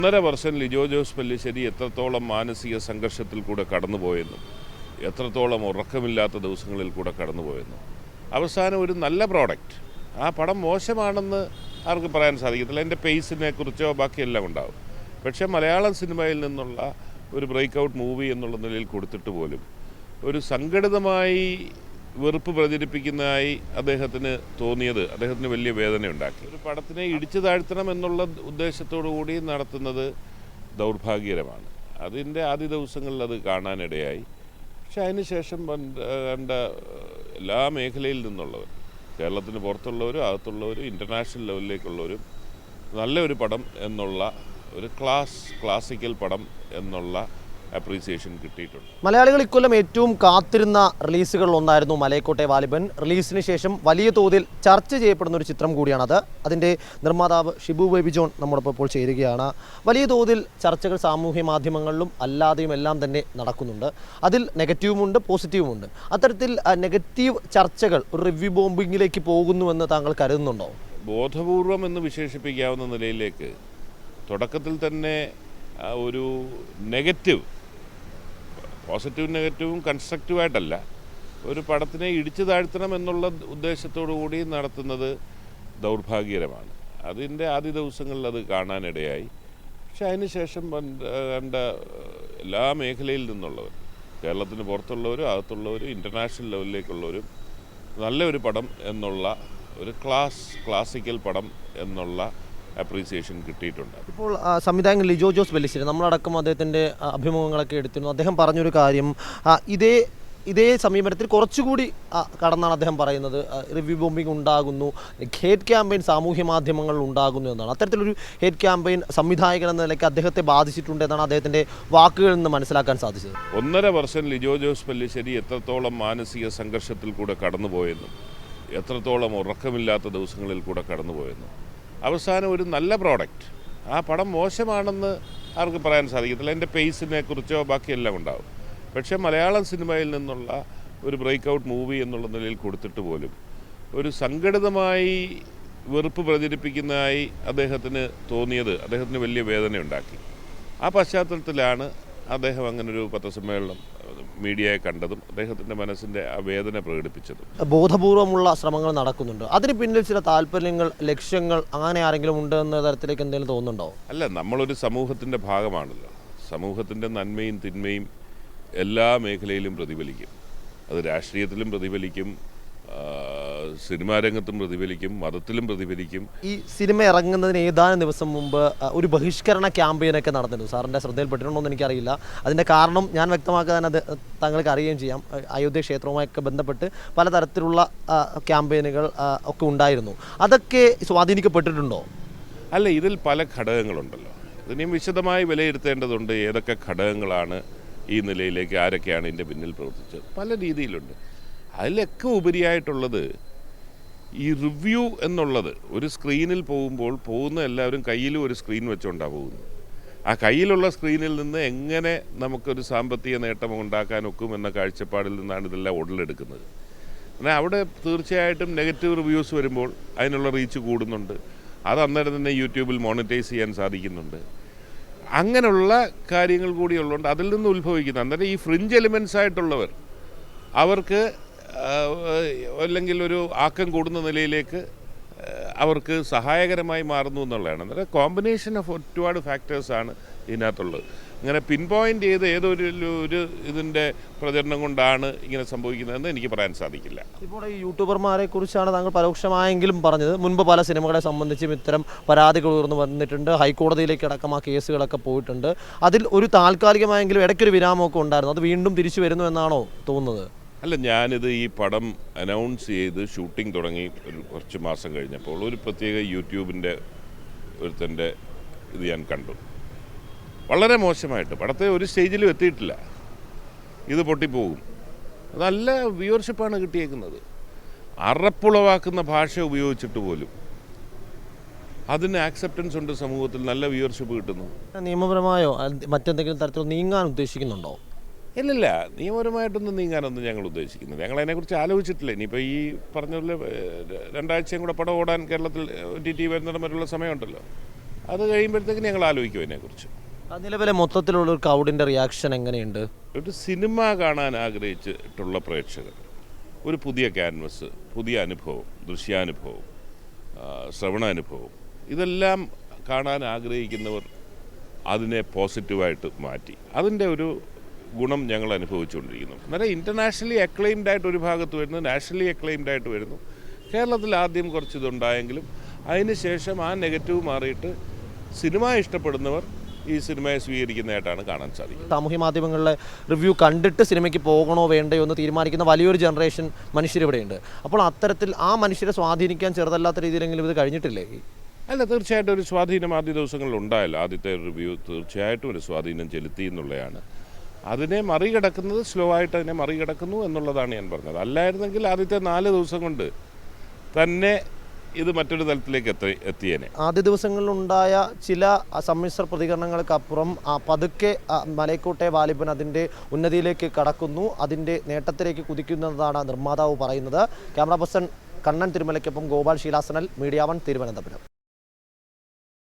1.5 വർഷം ലിജോ ജോസ് പെല്ലിശ്ശേരി എത്രത്തോളം മാനസിക സംഘർഷത്തിൽ കൂടെ കടന്നുപോയെന്നും എത്രത്തോളം ഉറക്കമില്ലാത്ത ദിവസങ്ങളിൽ കൂടെ കടന്നുപോയെന്നും അവസാനം ഒരു നല്ല പ്രോഡക്റ്റ്. ആ പടം മോശമാണെന്ന് ആർക്കും പറയാൻ സാധിക്കത്തില്ല. എൻ്റെ പേസിനെ കുറിച്ചോ ബാക്കിയെല്ലാം ഉണ്ടാവും. പക്ഷേ മലയാളം സിനിമയിൽ നിന്നുള്ള ഒരു ബ്രേക്ക് ഔട്ട് മൂവി എന്നുള്ള നിലയിൽ കൊടുത്തിട്ട് പോലും ഒരു സംഘടിതമായി വെറുപ്പ് പ്രചരിപ്പിക്കുന്നതായി അദ്ദേഹത്തിന് തോന്നിയത് അദ്ദേഹത്തിന് വലിയ വേദനയുണ്ടാക്കി. ഒരു പടത്തിനെ ഇടിച്ചു താഴ്ത്തണം എന്നുള്ള ഉദ്ദേശത്തോടു കൂടി നടത്തുന്നത് ദൗർഭാഗ്യകരമാണ്. അതിൻ്റെ ആദ്യ ദിവസങ്ങളിൽ അത് കാണാനിടയായി. പക്ഷെ അതിനുശേഷം കണ്ട എല്ലാ മേഖലയിൽ നിന്നുള്ളവർ, കേരളത്തിന് പുറത്തുള്ളവരും അകത്തുള്ളവരും ഇൻ്റർനാഷണൽ ലെവലിലേക്കുള്ളവരും നല്ലൊരു പടം എന്നുള്ള ഒരു ക്ലാസിക്കൽ പടം എന്നുള്ള അപ്രീസിയേഷൻ കിട്ടിയിട്ടുണ്ട്. മലയാളികൾ ഇക്കൊല്ലം ഏറ്റവും കാത്തിരുന്ന റിലീസുകളിൽ ഒന്നായിരുന്നു മലൈക്കോട്ടെ വാലിബൻ. റിലീസിന് ശേഷം വലിയ തോതിൽ ചർച്ച ചെയ്യപ്പെടുന്ന ഒരു ചിത്രം കൂടിയാണത്. അതിൻ്റെ നിർമ്മാതാവ് ഷിബു ബേബി ജോൺ നമ്മോടൊപ്പം ഇപ്പോൾ ചേരുകയാണ്. വലിയ തോതിൽ ചർച്ചകൾ സാമൂഹ്യ മാധ്യമങ്ങളിലും അല്ലാതെയും എല്ലാം തന്നെ നടക്കുന്നുണ്ട്. അതിൽ നെഗറ്റീവുമുണ്ട്, പോസിറ്റീവുമുണ്ട്. അത്തരത്തിൽ നെഗറ്റീവ് ചർച്ചകൾ ഒരു റിവ്യൂ ബോംബിങ്ങിലേക്ക് പോകുന്നുവെന്ന് താങ്കൾ കരുതുന്നുണ്ടോ? ബോധപൂർവം എന്ന് വിശേഷിപ്പിക്കാവുന്ന നിലയിലേക്ക് തുടക്കത്തിൽ തന്നെ ഒരു നെഗറ്റീവ്, പോസിറ്റീവും നെഗറ്റീവും കൺസ്ട്രക്റ്റീവായിട്ടല്ല, ഒരു പടത്തിനെ ഇടിച്ചു താഴ്ത്തണം എന്നുള്ള ഉദ്ദേശത്തോടു കൂടി നടത്തുന്നത് ദൗർഭാഗ്യകരമാണ്. അതിൻ്റെ ആദ്യ ദിവസങ്ങളിൽ അത് കാണാനിടയായി. പക്ഷെ അതിനുശേഷം കണ്ട എല്ലാ മേഖലയിൽ നിന്നുള്ളവർ, കേരളത്തിന് പുറത്തുള്ളവരും അകത്തുള്ളവരും ഇൻ്റർനാഷണൽ ലെവലിലേക്കുള്ളവരും നല്ലൊരു പടം എന്നുള്ള ഒരു ക്ലാസിക്കൽ പടം എന്നുള്ള അപ്രീസിയേഷൻ കിട്ടിയിട്ടുണ്ട്. ഇപ്പോൾ സംവിധായകൻ ലിജോ ജോസ് പെല്ലിശ്ശേരി, നമ്മളടക്കം അദ്ദേഹത്തിൻ്റെ അഭിമുഖങ്ങളൊക്കെ എടുത്തിരുന്നു. അദ്ദേഹം പറഞ്ഞൊരു കാര്യം, ഇതേ സമീപനത്തിൽ കുറച്ചുകൂടി കടന്നാണ് അദ്ദേഹം പറയുന്നത്. റിവ്യൂ ബോംബിംഗ് ഉണ്ടാകുന്നു, ഹേറ്റ് ക്യാമ്പയിൻ സാമൂഹ്യ മാധ്യമങ്ങളിൽ ഉണ്ടാകുന്നു എന്നാണ്. അത്തരത്തിലൊരു ഹേറ്റ് ക്യാമ്പയിൻ സംവിധായകൻ എന്ന നിലയ്ക്ക് അദ്ദേഹത്തെ ബാധിച്ചിട്ടുണ്ട് എന്നാണ് അദ്ദേഹത്തിൻ്റെ വാക്കുകളിൽ നിന്ന് മനസ്സിലാക്കാൻ സാധിച്ചത്. 1.5 വർഷം ലിജോ ജോസ് പെല്ലിശ്ശേരി എത്രത്തോളം മാനസിക സംഘർഷത്തിൽ കൂടെ കടന്നുപോയെന്നും എത്രത്തോളം ഉറക്കമില്ലാത്ത ദിവസങ്ങളിൽ കൂടെ കടന്നുപോയെന്നും അവസാനം ഒരു നല്ല പ്രോഡക്റ്റ്. ആ പടം മോശമാണെന്ന് ആർക്കും പറയാൻ സാധിക്കത്തില്ല. എൻ്റെ പേസിനെ കുറിച്ചോ ബാക്കിയെല്ലാം ഉണ്ടാവും. പക്ഷേ മലയാളം സിനിമയിൽ നിന്നുള്ള ഒരു ബ്രേക്ക് ഔട്ട് മൂവി എന്നുള്ള നിലയിൽ കൊടുത്തിട്ട് പോലും ഒരു സംഘടിതമായി വെറുപ്പ് പ്രചരിപ്പിക്കുന്നതായി അദ്ദേഹത്തിന് തോന്നിയത് അദ്ദേഹത്തിന് വലിയ വേദനയുണ്ടാക്കി. ആ പശ്ചാത്തലത്തിലാണ് അദ്ദേഹം അങ്ങനൊരു പത്രസമ്മേളനം മീഡിയയെ കണ്ടതും അദ്ദേഹത്തിൻ്റെ മനസ്സിൻ്റെ ആ വേദന പ്രകടിപ്പിച്ചതും. ബോധപൂർവമുള്ള ശ്രമങ്ങൾ നടക്കുന്നുണ്ട്. അതിന് പിന്നിൽ ചില താല്പര്യങ്ങൾ, ലക്ഷ്യങ്ങൾ അങ്ങനെ ആരെങ്കിലും ഉണ്ടെന്ന തരത്തിലേക്ക് എന്തെങ്കിലും തോന്നുന്നുണ്ടോ? അല്ല, നമ്മളൊരു സമൂഹത്തിൻ്റെ ഭാഗമാണല്ലോ. സമൂഹത്തിൻ്റെ നന്മയും തിന്മയും എല്ലാ മേഖലയിലും പ്രതിഫലിക്കും. അത് രാഷ്ട്രീയത്തിലും പ്രതിഫലിക്കും, സിനിമാ രംഗത്തും പ്രതിഫലിക്കും, മതത്തിലും പ്രതിഫലിക്കും. ഈ സിനിമ ഇറങ്ങുന്നതിന് ഏതാനും ദിവസം മുമ്പ് ഒരു ബഹിഷ്കരണ ക്യാമ്പയിനൊക്കെ നടന്നിരുന്നു. സാറിൻ്റെ ശ്രദ്ധയിൽപ്പെട്ടിട്ടുണ്ടോ എന്ന് എനിക്കറിയില്ല. അതിൻ്റെ കാരണം ഞാൻ വ്യക്തമാക്കാൻ അത് താങ്കൾക്ക് അറിയുകയും ചെയ്യാം. അയോധ്യ ക്ഷേത്രവുമായൊക്കെ ബന്ധപ്പെട്ട് പലതരത്തിലുള്ള ക്യാമ്പയിനുകൾ ഒക്കെ ഉണ്ടായിരുന്നു. അതൊക്കെ സ്വാധീനിക്കപ്പെട്ടിട്ടുണ്ടോ? അല്ല, ഇതിൽ പല ഘടകങ്ങളുണ്ടല്ലോ. ഇതിനെയും വിശദമായി വിലയിരുത്തേണ്ടതുണ്ട്. ഏതൊക്കെ ഘടകങ്ങളാണ് ഈ നിലയിലേക്ക്, ആരൊക്കെയാണ് ഇതിൻ്റെ പിന്നിൽ പ്രവർത്തിച്ചത്? പല രീതിയിലുണ്ട്. അതിലൊക്കെ ഉപരിയായിട്ടുള്ളത് ഈ റിവ്യൂ എന്നുള്ളത്. ഒരു സ്ക്രീനിൽ പോകുന്ന എല്ലാവരും കയ്യിലും ഒരു സ്ക്രീൻ വെച്ചുകൊണ്ടാണ് പോകുന്നത്. ആ കയ്യിലുള്ള സ്ക്രീനിൽ നിന്ന് എങ്ങനെ നമുക്കൊരു സാമ്പത്തിക നേട്ടം ഉണ്ടാക്കാൻ ഒക്കും എന്ന കാഴ്ചപ്പാടിൽ നിന്നാണ് ഇതെല്ലാം ഉടലെടുക്കുന്നത്. എന്നാൽ അവിടെ തീർച്ചയായിട്ടും നെഗറ്റീവ് റിവ്യൂസ് വരുമ്പോൾ അതിനുള്ള റീച്ച് കൂടുന്നുണ്ട്. അത് അന്നേരം തന്നെ യൂട്യൂബിൽ മോണിറ്റൈസ് ചെയ്യാൻ സാധിക്കുന്നുണ്ട്. അങ്ങനെയുള്ള കാര്യങ്ങൾ കൂടി ഉള്ളതുകൊണ്ട് അതിൽ നിന്ന് ഉത്ഭവിക്കുന്ന അന്നേരം ഈ ഫ്രിഞ്ച് എലിമെൻസ് ആയിട്ടുള്ളവർ അവർക്ക് അല്ലെങ്കിൽ ഒരു ആക്കം കൂടുന്ന നിലയിലേക്ക് അവർക്ക് സഹായകരമായി മാറുന്നു എന്നുള്ളതാണ്. അന്നേരം കോമ്പിനേഷൻ ഓഫ് ഒരുപാട് ഫാക്ടേഴ്സാണ് ഇതിനകത്തുള്ളത്. ഇങ്ങനെ പിൻ പോയിൻ്റ് ചെയ്ത് ഏതൊരു ഇതിൻ്റെ പ്രചരണം കൊണ്ടാണ് ഇങ്ങനെ സംഭവിക്കുന്നതെന്ന് എനിക്ക് പറയാൻ സാധിക്കില്ല. ഇപ്പോൾ ഈ യൂട്യൂബർമാരെ കുറിച്ചാണ് താങ്കൾ പരോക്ഷമായെങ്കിലും പറഞ്ഞത്. മുൻപ് പല സിനിമകളെ സംബന്ധിച്ചും ഇത്തരം പരാതികൾ ഉയർന്നു വന്നിട്ടുണ്ട്. ഹൈക്കോടതിയിലേക്ക് അടക്കം ആ കേസുകളൊക്കെ പോയിട്ടുണ്ട്. അതിൽ ഒരു താൽക്കാലികമായെങ്കിലും ഇടയ്ക്കൊരു വിരാമമൊക്കെ ഉണ്ടായിരുന്നു. അത് വീണ്ടും തിരിച്ചു വരുന്നു എന്നാണോ തോന്നുന്നത്? അല്ല, ഞാനിത് ഈ പടം അനൗൺസ് ചെയ്ത് ഷൂട്ടിംഗ് തുടങ്ങി കുറച്ച് മാസം കഴിഞ്ഞപ്പോൾ ഒരു പ്രത്യേക യൂട്യൂബിൻ്റെ ഒരുത്തൻ്റെ ഇത് ഞാൻ കണ്ടു. വളരെ മോശമായിട്ട് പടത്തെ ഒരു സ്റ്റേജിലും എത്തിയിട്ടില്ല. ഇത് പൊട്ടിപ്പോകും. നല്ല വ്യൂവർഷിപ്പാണ് കിട്ടിയേക്കുന്നത്. അറപ്പുളവാക്കുന്ന ഭാഷ ഉപയോഗിച്ചിട്ട് പോലും അതിന് ആക്സെപ്റ്റൻസ് ഉണ്ട് സമൂഹത്തിൽ. നല്ല വ്യൂവർഷിപ്പ് കിട്ടുന്നു. നിയമപരമായോ മറ്റെന്തെങ്കിലും തരത്തിൽ നീങ്ങാൻ ഉദ്ദേശിക്കുന്നുണ്ടോ? ഇല്ലില്ല, നിയമപരമായിട്ടൊന്നും നീങ്ങാനൊന്നും ഞങ്ങൾ ഉദ്ദേശിക്കുന്നില്ല. ഞങ്ങൾ അതിനെക്കുറിച്ച് ആലോചിച്ചിട്ടില്ല. ഇനിയിപ്പോൾ ഈ പറഞ്ഞ 2 ആഴ്ചയും കൂടെ പടം ഓടാൻ കേരളത്തിൽ OTT വരുന്നിടം വരെയുള്ള സമയമുണ്ടല്ലോ. അത് കഴിയുമ്പോഴത്തേക്ക് ഞങ്ങൾ ആലോചിക്കും അതിനെക്കുറിച്ച്. നിലവിലെ മൊത്തത്തിലുള്ള ഒരു ക്രൗഡിൻ്റെ റിയാക്ഷൻ എങ്ങനെയുണ്ട്? ഒരു സിനിമ കാണാൻ ആഗ്രഹിച്ചിട്ടുള്ള പ്രേക്ഷകർ, ഒരു പുതിയ ക്യാൻവസ്, പുതിയ അനുഭവം, ദൃശ്യാനുഭവം, ശ്രവണാനുഭവം, ഇതെല്ലാം കാണാൻ ആഗ്രഹിക്കുന്നവർ അതിനെ പോസിറ്റീവായിട്ട് മാറ്റി. അതിൻ്റെ ഒരു ഗുണം ഞങ്ങൾ അനുഭവിച്ചുകൊണ്ടിരിക്കുന്നു. അന്നേരം ഇൻ്റർനാഷണലി അക്ലെയിംഡ് ആയിട്ട് ഒരു ഭാഗത്ത് വരുന്നു, നാഷണലി അക്ലെയിംഡ് ആയിട്ട് വരുന്നു. കേരളത്തിൽ ആദ്യം കുറച്ച് ഇതുണ്ടായെങ്കിലും അതിന് ശേഷം ആ നെഗറ്റീവ് മാറിയിട്ട് സിനിമ ഇഷ്ടപ്പെടുന്നവർ ഈ സിനിമയെ സ്വീകരിക്കുന്നതായിട്ടാണ് കാണാൻ സാധിക്കുന്നത്. സാമൂഹ്യ മാധ്യമങ്ങളിലെ റിവ്യൂ കണ്ടിട്ട് സിനിമയ്ക്ക് പോകണോ വേണ്ടയോ എന്ന് തീരുമാനിക്കുന്ന വലിയൊരു ജനറേഷൻ മനുഷ്യരിവിടെയുണ്ട്. അപ്പോൾ അത്തരത്തിൽ ആ മനുഷ്യരെ സ്വാധീനിക്കാൻ ചെറുതല്ലാത്ത രീതിയിലെങ്കിലും ഇത് കഴിഞ്ഞിട്ടില്ലേ? അല്ല, തീർച്ചയായിട്ടും ഒരു സ്വാധീനം ആദ്യ ദിവസങ്ങളിൽ ഉണ്ടായല്ലോ. ആദ്യത്തെ റിവ്യൂ തീർച്ചയായിട്ടും ഒരു സ്വാധീനം ചെലുത്തി എന്നുള്ളതാണ്. അതിനെ മറികടക്കുന്നത് സ്ലോ ആയിട്ട് അതിനെ മറികടക്കുന്നു എന്നുള്ളതാണ് ഞാൻ പറഞ്ഞത്. അല്ലായിരുന്നെങ്കിൽ ആദ്യത്തെ 4 ദിവസം കൊണ്ട് തന്നെ ഇത് മറ്റൊരു തലത്തിലേക്ക് എത്തിയേനെ. ആദ്യ ദിവസങ്ങളിലുണ്ടായ ചില സമ്മിശ്ര പ്രതികരണങ്ങൾക്കപ്പുറം പതുക്കെ മലൈക്കോട്ടെ വാലിബൻ അതിൻ്റെ ഉന്നതിയിലേക്ക് കടക്കുന്നു, അതിൻ്റെ നേട്ടത്തിലേക്ക് കുതിക്കുന്നതാണ് നിർമ്മാതാവ് പറയുന്നത്. ക്യാമറ പേഴ്സൺ കണ്ണൻ തിരുമലയ്ക്കൊപ്പം ഗോപാൽ ശീലാസനൽ, മീഡിയ 1 തിരുവനന്തപുരം.